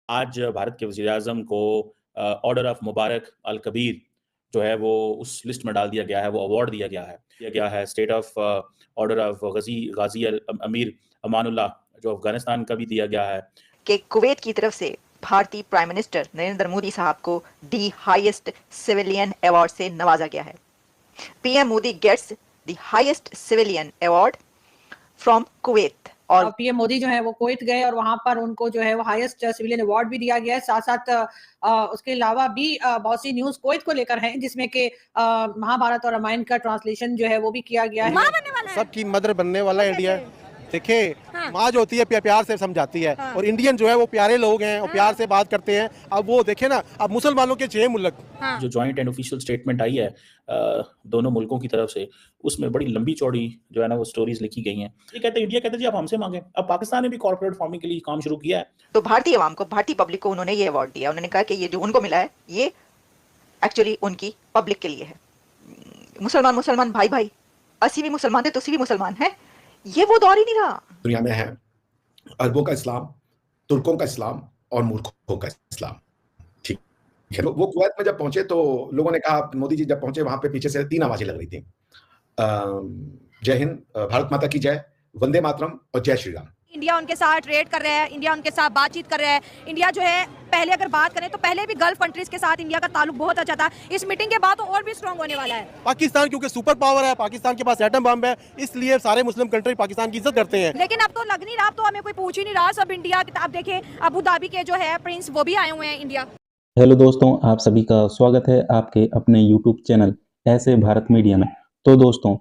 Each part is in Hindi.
आज भारत के वज़ीर-ए-आज़म को ऑर्डर ऑफ मुबारक अल कबीर जो है वो उस लिस्ट में डाल दिया गया है, वो अवार्ड दिया गया है state of order of Ghazi Amir Amanullah जो अफ़गानिस्तान का भी दिया गया है। कि कुवैत की तरफ से भारतीय प्राइम मिनिस्टर नरेंद्र मोदी साहब को दी हाईएस्ट सिविलियन अवार्ड से नवाजा गया है। PM Modi gets the highest civilian award from Kuwait. और पीएम मोदी जो है वो कुवैत गए और वहां पर उनको जो है वो हाईएस्ट सिविलियन अवार्ड भी दिया गया है। साथ साथ उसके अलावा भी बहुत सी न्यूज कुवैत को लेकर हैं, जिसमें कि महाभारत और रामायण का ट्रांसलेशन जो है वो भी किया गया है। सबकी मदर बनने वाला है इंडिया। देखिए, माँ जो होती है प्यार से समझाती है, और इंडियन जो है वो प्यारे लोग हैं और प्यार से बात करते हैं। अब वो देखे ना, अब मुसलमानों के 6 मुल्क जो जॉइंट एंड ऑफिशियल स्टेटमेंट आई है दोनों मुल्कों की तरफ से, उसमें बड़ी लंबी चौड़ी जो है ना वो स्टोरीज लिखी गई हैं। ये कहते हैं, इंडिया कहते हैं जी आप हमसे मांगे। अब पाकिस्तान ने भी कॉर्पोरेट फार्मिंग के लिए काम शुरू किया है। तो भारतीय आवाम को, भारतीय पब्लिक को उन्होंने ये अवार्ड दिया। उन्होंने कहा कि ये जो उनको मिला है ये एक्चुअली उनकी पब्लिक के लिए है। मुसलमान भाई भाई, असी भी मुसलमान थे तो भी मुसलमान है। ये वो दौर ही नहीं रहा। दुनिया में है अरबों का इस्लाम, तुर्कों का इस्लाम और मूर्खों का इस्लाम। ठीक है, वो कुवैत में जब पहुंचे तो लोगों ने कहा, मोदी जी जब पहुंचे वहां पे पीछे से 3 आवाजें लग रही थी, जय हिंद, भारत माता की जय, वंदे मातरम और जय श्री राम। इंडिया उनके साथ ट्रेड कर रहा है, इंडिया उनके साथ बातचीत कर रहा है। इंडिया जो है, पहले अगर बात करें तो पहले भी गल्फ कंट्रीज के साथ इंडिया का ताल्लुक बहुत अच्छा था। इस मीटिंग के बाद तो और भी स्ट्रांग होने वाला है। पाकिस्तान क्योंकि सुपर पावर है, पाकिस्तान के पास एटम बम है, इसलिए सारे मुस्लिम कंट्री पाकिस्तान की इज्जत करते हैं। लेकिन अब तो लग नहीं रहा, अब तो हमें कोई पूछ ही नहीं रहा। सब इंडिया, आप देखें अबू धाबी के जो है प्रिंस वो भी आए हुए हैं इंडिया। हेलो दोस्तों, आप सभी का स्वागत है आपके अपने यूट्यूब चैनल ऐसे भारत मीडिया में। तो दोस्तों,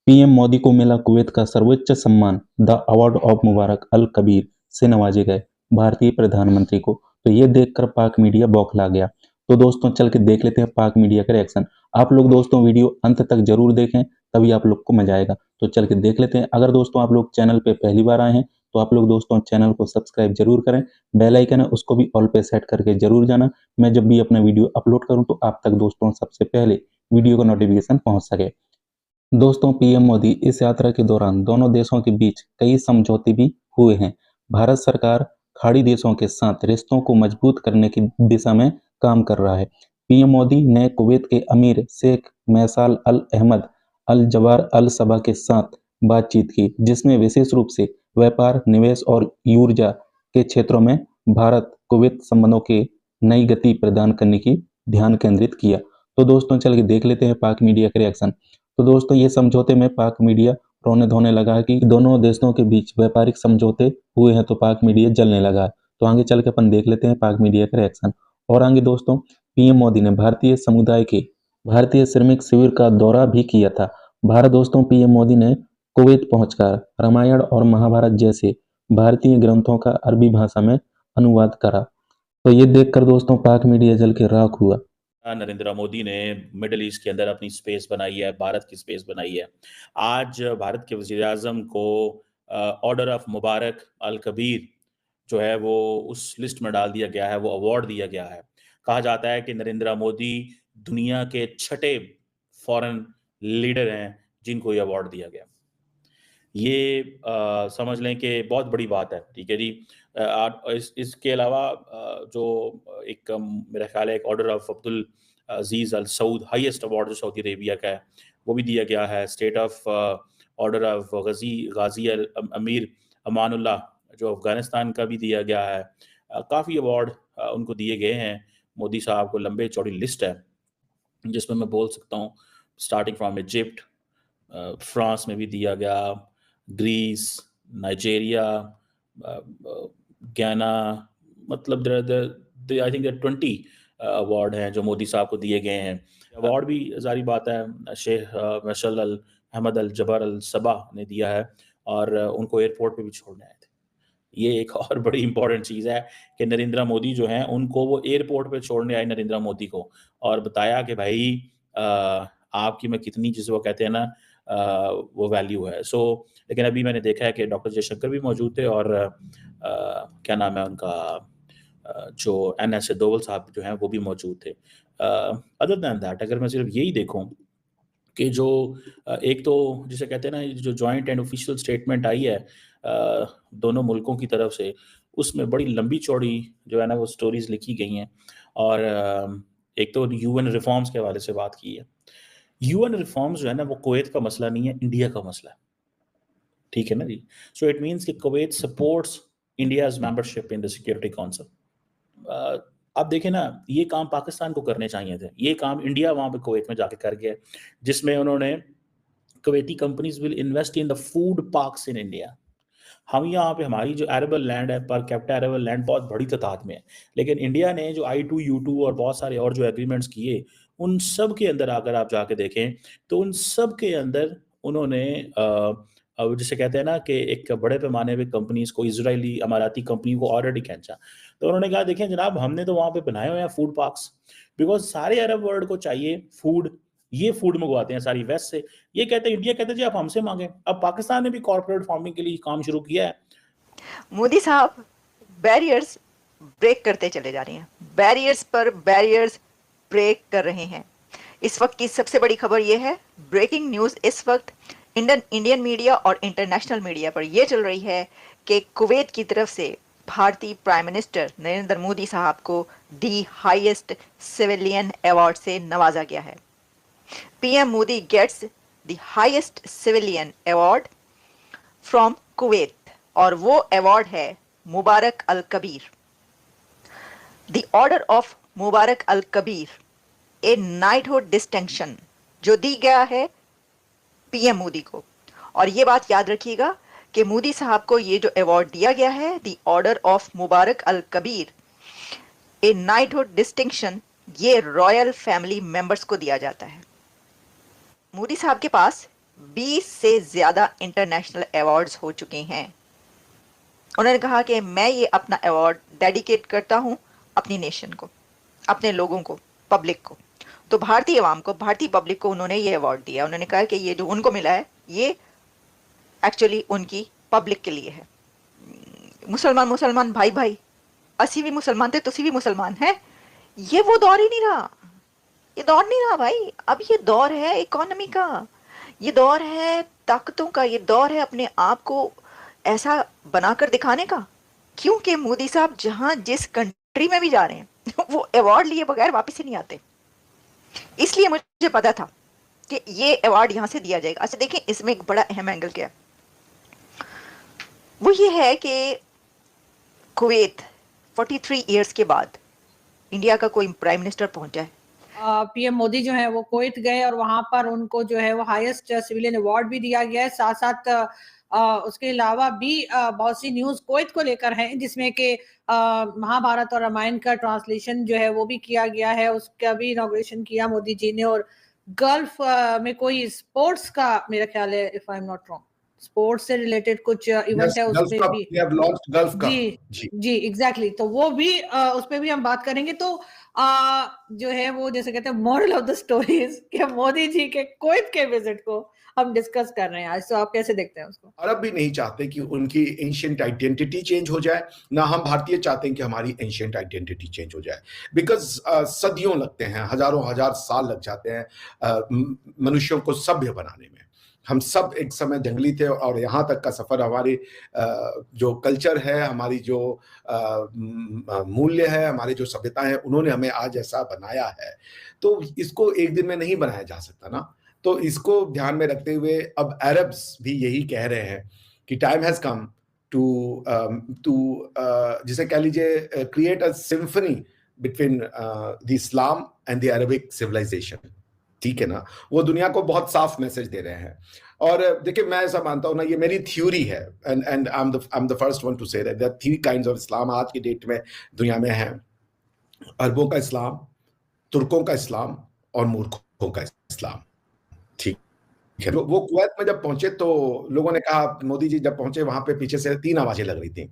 पीएम मोदी को मिला कुवैत का सर्वोच्च सम्मान द अवार्ड ऑफ मुबारक अल कबीर से नवाजे गए भारतीय प्रधानमंत्री को। तो ये देखकर पाक मीडिया बौखला गया। तो दोस्तों, चल के देख लेते हैं पाक मीडिया का रिएक्शन। आप लोग दोस्तों वीडियो अंत तक जरूर देखें, तभी आप लोग को मजा आएगा। तो चल के देख लेते हैं। अगर दोस्तों आप लोग चैनल पे पहली बार आए हैं तो आप लोग दोस्तों चैनल को सब्सक्राइब जरूर करें, बेल आइकन है उसको भी ऑल पे सेट करके जरूर जाना। मैं जब भी अपना वीडियो अपलोड करूं तो आप तक दोस्तों सबसे पहले वीडियो का नोटिफिकेशन पहुंच सके। दोस्तों, पीएम मोदी इस यात्रा के दौरान दोनों देशों के बीच कई समझौते भी हुए हैं। भारत सरकार खाड़ी देशों के साथ रिश्तों को मजबूत करने की दिशा में काम कर रहा है। पीएम मोदी ने कुवैत के अमीर शेख मैसाल अल अहमद अल जबार अल सबा के साथ बातचीत की, जिसमें विशेष रूप से व्यापार, निवेश और ऊर्जा के क्षेत्रों में भारत कुवैत संबंधों के नई गति प्रदान करने की ध्यान केंद्रित किया। तो दोस्तों, चल के देख लेते हैं पाक मीडिया के रिएक्शन। तो दोस्तों, ये समझौते में पाक मीडिया रोने धोने लगा है कि दोनों देशों के बीच व्यापारिक समझौते हुए हैं, तो पाक मीडिया जलने लगा है। तो आगे चल के अपन देख लेते हैं पाक मीडिया का रिएक्शन। और आगे दोस्तों, पीएम मोदी ने भारतीय समुदाय के भारतीय श्रमिक शिविर का दौरा भी किया था। भारत दोस्तों, पीएम मोदी ने कुवैत पहुंचकर रामायण और महाभारत जैसे भारतीय ग्रंथों का अरबी भाषा में अनुवाद करा। तो ये देखकर दोस्तों पाक मीडिया जल के राख हुआ। नरेंद्र मोदी ने मिडिल ईस्ट के अंदर अपनी स्पेस बनाई है, भारत की स्पेस बनाई है। आज भारत के वज़ीर-ए-आज़म को ऑर्डर ऑफ मुबारक अल कबीर जो है वो उस लिस्ट में डाल दिया गया है, वो अवार्ड दिया गया है। कहा जाता है कि नरेंद्र मोदी दुनिया के 6ठे फॉरेन लीडर हैं जिनको ये अवार्ड दिया गया। ये समझ लें कि बहुत बड़ी बात है, ठीक है जी। इसके अलावा जो एक मेरा ख्याल है एक order of Abdul Aziz Al Saud, highest award जो सऊदी अरेबिया का है, वो भी दिया गया है। State of order of Ghazi Amir Amanullah जो अफ़गानिस्तान का भी दिया गया है। काफ़ी अवार्ड उनको दिए गए हैं। मोदी साहब को लंबे चौड़ी लिस्ट है, जिसमें मैं बोल सकता हूँ स्टार्टिंग फ्रॉम इजिप्ट, फ्रांस में भी दिया गया, ग्रीस, नाइजीरिया, गयाना, मतलब आई थिंक 20 अवार्ड हैं जो मोदी साहब को दिए गए हैं। अवार्ड भी जारी बात है शेख मैसाल अल अहमद अल जबार अल सबा ने दिया है, और उनको एयरपोर्ट पे भी छोड़ने आए थे। ये एक और बड़ी इंपॉर्टेंट चीज़ है कि नरेंद्र मोदी जो हैं उनको वो एयरपोर्ट पे छोड़ने आए नरेंद्र मोदी को, और बताया कि भाई आपकी मैं कितनी, जिसे वो कहते हैं ना वो वैल्यू है। लेकिन अभी मैंने देखा है कि डॉक्टर जयशंकर भी मौजूद थे, और क्या नाम है उनका, जो NS दोवल साहब जो हैं वो भी मौजूद थे। अदर दैन दैट, अगर मैं सिर्फ यही देखूं कि जो एक तो जिसे कहते हैं ना जो जॉइंट एंड ऑफिशियल स्टेटमेंट आई है दोनों मुल्कों की तरफ से, उसमें बड़ी लंबी चौड़ी जो है ना वो स्टोरीज लिखी गई हैं। और एक तो यूएन रिफॉर्म्स के हवाले से बात की है। यूएन रिफॉर्म्स जो है ना वो कुवैत का मसला नहीं है, इंडिया का मसला है, ठीक है ना जी। सो इट मीन्स कि Kuwait supports India's membership in the security council. अब देखें ना, ये काम पाकिस्तान को करने चाहिए थे, ये काम इंडिया वहाँ पे कुवैत में जाके कर गया, जिसमें उन्होंने Kuwaiti companies will invest in the food parks in India. हम यहाँ पे हमारी जो एरेबल लैंड है, पर कैपिटा एरेबल लैंड बहुत बड़ी तादाद में है, लेकिन इंडिया ने जो I2U2 और बहुत सारे और जो एग्रीमेंट्स किए, उन सब के अंदर अगर आप जाके देखें तो उन सब के अंदर उन्होंने जिसे कहते हैं ना कि एक बड़े पैमाने पे कंपनीज को, इजरायली अमाराती कंपनी को ऑलरेडी खींचा। तो उन्होंने कहा देखें जनाब, हमने तो वहाँ पे बनाए हुए हैं फूड पार्क्स, बिकॉज सारे अरब वर्ल्ड को चाहिए फूड, ये फूड मंगवाते हैं सारी वेस्ट से। ये कहते हैं, इंडिया कहते हैं जी आप हमसे मांगे। अब पाकिस्तान ने भी कॉर्पोरेट फार्मिंग के लिए काम शुरू किया है। मोदी साहब बैरियर्स ब्रेक करते चले जा रहे हैं, बैरियर्स पर बैरियर्स ब्रेक कर रहे हैं। इस वक्त की सबसे बड़ी खबर यह है, ब्रेकिंग न्यूज इस वक्त इंडियन मीडिया और इंटरनेशनल मीडिया पर यह चल रही है कि कुवैत की तरफ से भारतीय प्राइम मिनिस्टर नरेंद्र मोदी साहब को दी हाईएस्ट सिविलियन अवार्ड से नवाजा गया है। PM Modi gets the highest civilian award from Kuwait और वो अवार्ड है Mubarak Al Kabeer, The Order of Mubarak Al Kabir, a knighthood distinction जो दी गया है PM मोदी को। और ये बात याद रखिएगा कि मोदी साहब को ये जो अवार्ड दिया गया है, The Order of Mubarak Al Kabir, a knighthood distinction, ये रॉयल फैमिली मेंबर्स को दिया जाता है। मोदी साहब के पास 20 से ज्यादा इंटरनेशनल अवार्ड्स हो चुके हैं। उन्होंने कहा कि मैं ये अपना अवार्ड डेडिकेट करता हूं अपनी नेशन को, अपने लोगों को, पब्लिक को। तो भारतीय आवाम को, भारतीय पब्लिक को उन्होंने ये अवार्ड दिया। उन्होंने कहा कि ये जो उनको मिला है ये एक्चुअली उनकी पब्लिक के लिए है। मुसलमान भाई भाई, असी भी मुसलमान थे, तुसी भी मुसलमान है। ये वो दौर ही नहीं रहा, ये दौर नहीं रहा भाई। अब ये दौर है इकोनॉमी का, ये दौर है ताकतों का, ये दौर है अपने आप को ऐसा बनाकर दिखाने का। क्योंकि मोदी साहब जहां जिस कंट्री में भी जा रहे हैं वो अवार्ड लिए बगैर वापस ही नहीं आते। इसलिए मुझे पता था कि ये अवार्ड यहां से दिया जाएगा। अच्छा देखें, इसमें एक बड़ा अहम एंगल क्या है, वो ये है कि कुवैत 43 इयर्स के बाद इंडिया का कोई प्राइम मिनिस्टर पहुंचा है। PM मोदी जो है वो कुवैत गए और वहां पर उनको जो है वो हाईएस्ट सिविलियन अवार्ड भी दिया गया है। साथ साथ उसके अलावा भी बहुत सी न्यूज कुवैत को लेकर हैं, जिसमें कि महाभारत और रामायण का ट्रांसलेशन जो है वो भी किया गया है, उसका भी इनॉग्रेशन किया मोदी जी ने। और गल्फ में कोई स्पोर्ट्स का, मेरा ख्याल है, if I am not wrong, sports से रिलेटेड कुछ इवेंट है उसमें भी। जी एग्जैक्टली, तो वो भी उस पर भी हम बात करेंगे। तो जो है वो जैसे कहते हैं मॉरल ऑफ द स्टोरीज कि मोदी जी के कुवैत के विजिट को हम डिस्कस कर रहे हैं आज। तो आप कैसे देखते हैं उसको? अरब भी नहीं चाहते कि उनकी एंशिएंट आइडेंटिटी चेंज हो जाए, ना हम भारतीय चाहते हैं कि हमारी एंशिएंट आइडेंटिटी चेंज हो जाए। बिकॉज सदियों लगते हैं, हजारों हजार साल लग जाते हैं मनुष्यों को सभ्य बनाने में। हम सब एक समय जंगली थे और यहाँ तक का सफर हमारे जो कल्चर है, हमारी जो मूल्य है, हमारी जो सभ्यता है, उन्होंने हमें आज ऐसा बनाया है। तो इसको एक दिन में नहीं बनाया जा सकता ना। तो इसको ध्यान में रखते हुए अब अरब्स भी यही कह रहे हैं कि टाइम हैज कम टू जिसे कह लीजिए create a symphony between the Islam and the Arabic civilisation. ठीक है ना, वो दुनिया को बहुत साफ मैसेज दे रहे हैं। और देखिए, मैं ऐसा मानता हूं ना, ये मेरी थ्योरी है, and I am the first one to say that there are 3 kinds of Islam आज की डेट में दुनिया में है। अरबों का इस्लाम, तुर्कों का इस्लाम और मूर्खों का इस्लाम। ठीक है, वो कुवैत में जब पहुंचे तो लोगों ने कहा, मोदी जी जब पहुंचे वहां पे पीछे से 3 आवाजें लग रही थी,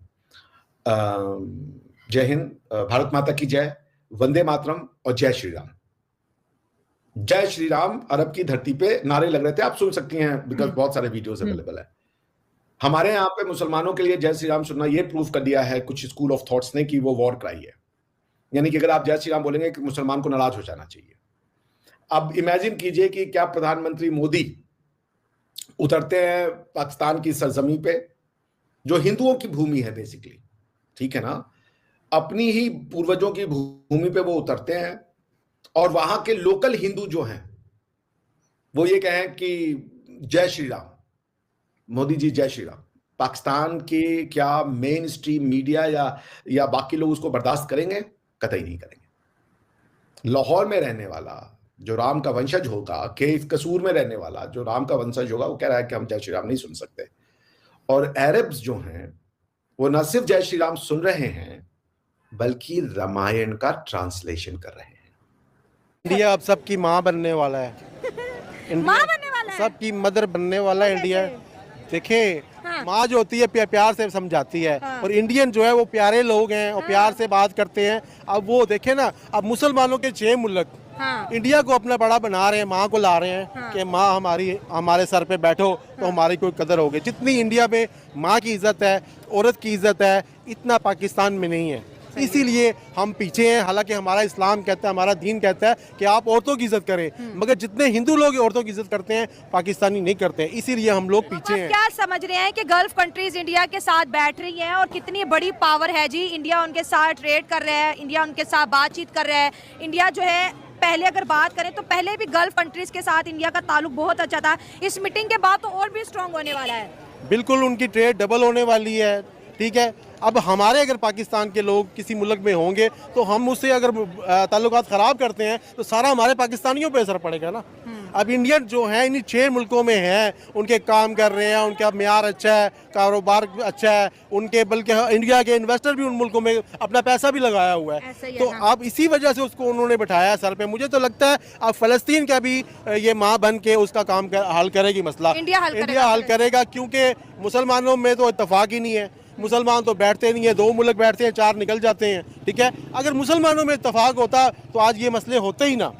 जय हिंद, भारत माता की जय, वंदे मातरम और जय श्री राम। जय श्री राम अरब की धरती पे नारे लग रहे थे, आप सुन सकती हैं, बिकॉज बहुत सारे वीडियोस अवेलेबल है। हमारे यहाँ पे मुसलमानों के लिए जय श्री राम सुनना ये प्रूफ कर दिया है कुछ स्कूल ऑफ थॉट्स ने कि वो वॉर क्राई है। यानी कि अगर आप जय श्री राम बोलेंगे कि मुसलमान को नाराज हो जाना चाहिए। अब इमेजिन कीजिए कि क्या प्रधानमंत्री मोदी उतरते हैं पाकिस्तान की सरजमी पे, जो हिंदुओं की भूमि है बेसिकली, ठीक है ना, अपनी ही पूर्वजों की भूमि पे वो उतरते हैं और वहां के लोकल हिंदू जो हैं वो ये कहें कि जय श्री राम, मोदी जी जय श्री राम, पाकिस्तान के क्या मेन स्ट्रीम मीडिया या बाकी लोग उसको बर्दाश्त करेंगे? कतई नहीं करेंगे। लाहौर में रहने वाला जो राम का वंशज होगा, कसूर में रहने वाला जो राम का वंशज होगा, वो कह रहा है कि हम जय श्री राम नहीं सुन सकते। और अरब्स जो हैं वो न सिर्फ जय श्री राम सुन रहे हैं बल्कि रामायण का ट्रांसलेशन कर रहे हैं। इंडिया अब सबकी माँ बनने वाला है। माँ बनने वाला है, सबकी मदर बनने वाला है इंडिया। देखिए हाँ। माँ जो होती है प्यार से समझाती है, हाँ। और इंडियन जो है वो प्यारे लोग हैं और प्यार से बात करते हैं। अब वो देखे ना, अब मुसलमानों के 6 मुल्क हाँ। इंडिया को अपना बड़ा बना रहे हैं, माँ को ला रहे हैं हाँ। कि माँ हमारे सर पे बैठो तो हमारी कोई कदर होगी। जितनी इंडिया में माँ की इज्जत है, औरत की इज्जत है, इतना पाकिस्तान में नहीं है। इसीलिए हम पीछे हैं। हालांकि हमारा इस्लाम कहता है, हमारा दीन कहता है कि आप औरतों की इज्जत करें, मगर जितने हिंदू लोग औरतों की इज्जत करते हैं पाकिस्तानी नहीं करते हैं। इसीलिए हम लोग पीछे आप हैं। क्या समझ रहे हैं कि गल्फ कंट्रीज इंडिया के साथ बैठ रही हैं और कितनी बड़ी पावर है जी? इंडिया उनके साथ ट्रेड कर रहा है, इंडिया उनके साथ बातचीत कर रहा है। इंडिया जो है, पहले अगर बात करें तो पहले भी गल्फ कंट्रीज के साथ इंडिया का ताल्लुक बहुत अच्छा था। इस मीटिंग के बाद तो और भी स्ट्रांग होने वाला है। बिल्कुल उनकी ट्रेड डबल होने वाली है। ठीक है, अब हमारे अगर पाकिस्तान के लोग किसी मुल्क में होंगे तो हम उससे अगर ताल्लुकात ख़राब करते हैं तो सारा हमारे पाकिस्तानियों पे असर पड़ेगा ना। अब इंडियन जो हैं इन्हीं 6 मुल्कों में हैं, उनके काम कर रहे हैं, उनका म्यार अच्छा है, कारोबार अच्छा है, उनके बल्कि इंडिया के इन्वेस्टर भी उन मुल्कों में अपना पैसा भी लगाया हुआ है। तो अब इसी वजह से उसको उन्होंने बैठाया सर पे। मुझे तो लगता है अब फ़लस्तीन का भी ये माँ बन के उसका काम हल करेगी मसला। इंडिया हल करेगा, क्योंकि मुसलमानों में तो इत्तेफाक ही नहीं है। मुसलमान तो बैठते नहीं है, 2 मुल्क बैठते हैं, 4 निकल जाते हैं। ठीक है, अगर मुसलमानों में इत्तेफाक होता तो आज ये मसले होते ही ना।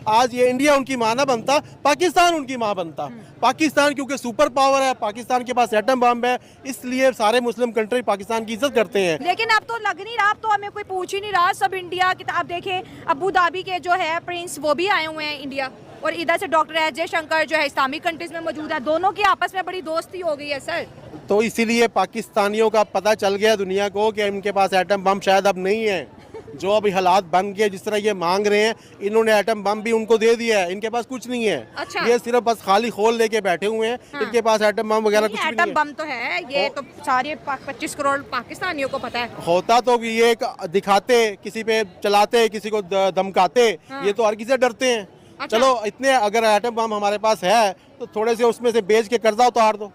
आज ये इंडिया उनकी माँ ना बनता, पाकिस्तान उनकी माँ बनता। पाकिस्तान क्योंकि सुपर पावर है, पाकिस्तान के पास एटम बम है, इसलिए सारे मुस्लिम कंट्री पाकिस्तान की इज्जत करते हैं। लेकिन अब तो लग नहीं रहा, अब तो हमें कोई पूछ ही नहीं रहा, सब इंडिया की। आप देखें, अबू धाबी के जो है प्रिंस वो भी आए हुए हैं इंडिया, और इधर से डॉक्टर एस जयशंकर जो है इस्लामिक कंट्रीज में मौजूद है। दोनों की आपस में बड़ी दोस्ती हो गई है सर। तो इसीलिए पाकिस्तानियों का पता चल गया दुनिया को कि इनके पास एटम बम शायद अब नहीं है। जो अभी हालात बन गए, जिस तरह ये मांग रहे हैं, इन्होंने एटम बम भी उनको दे दिया है। इनके पास कुछ नहीं है। अच्छा। ये सिर्फ बस खाली खोल लेके बैठे हुए हैं। हाँ। इनके पास एटम बम वगैरह कुछ भी नहीं एटम है। बम तो है, ये तो सारे 25 करोड़ पाकिस्तानियों को पता है। होता तो ये दिखाते, किसी पे चलाते, किसी को धमकाते। हाँ। ये तो हर किसी से डरते हैं। अच्छा। चलो इतने अगर एटम बम हमारे पास है तो थोड़े से उसमें से बेच के कर्जा उतार दो,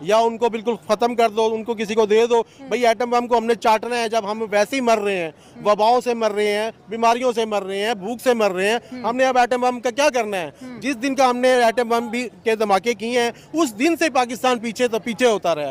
या उनको बिल्कुल खत्म कर दो, उनको किसी को दे दो। भाई एटम बम को हमने चाटना है, जब हम वैसे ही मर रहे हैं, वबाओं से मर रहे हैं, बीमारियों से मर रहे हैं, भूख से मर रहे हैं, हमने अब एटम बम का क्या करना है? जिस दिन का हमने एटम बम भी के धमाके किए हैं उस दिन से पाकिस्तान पीछे होता रहा है।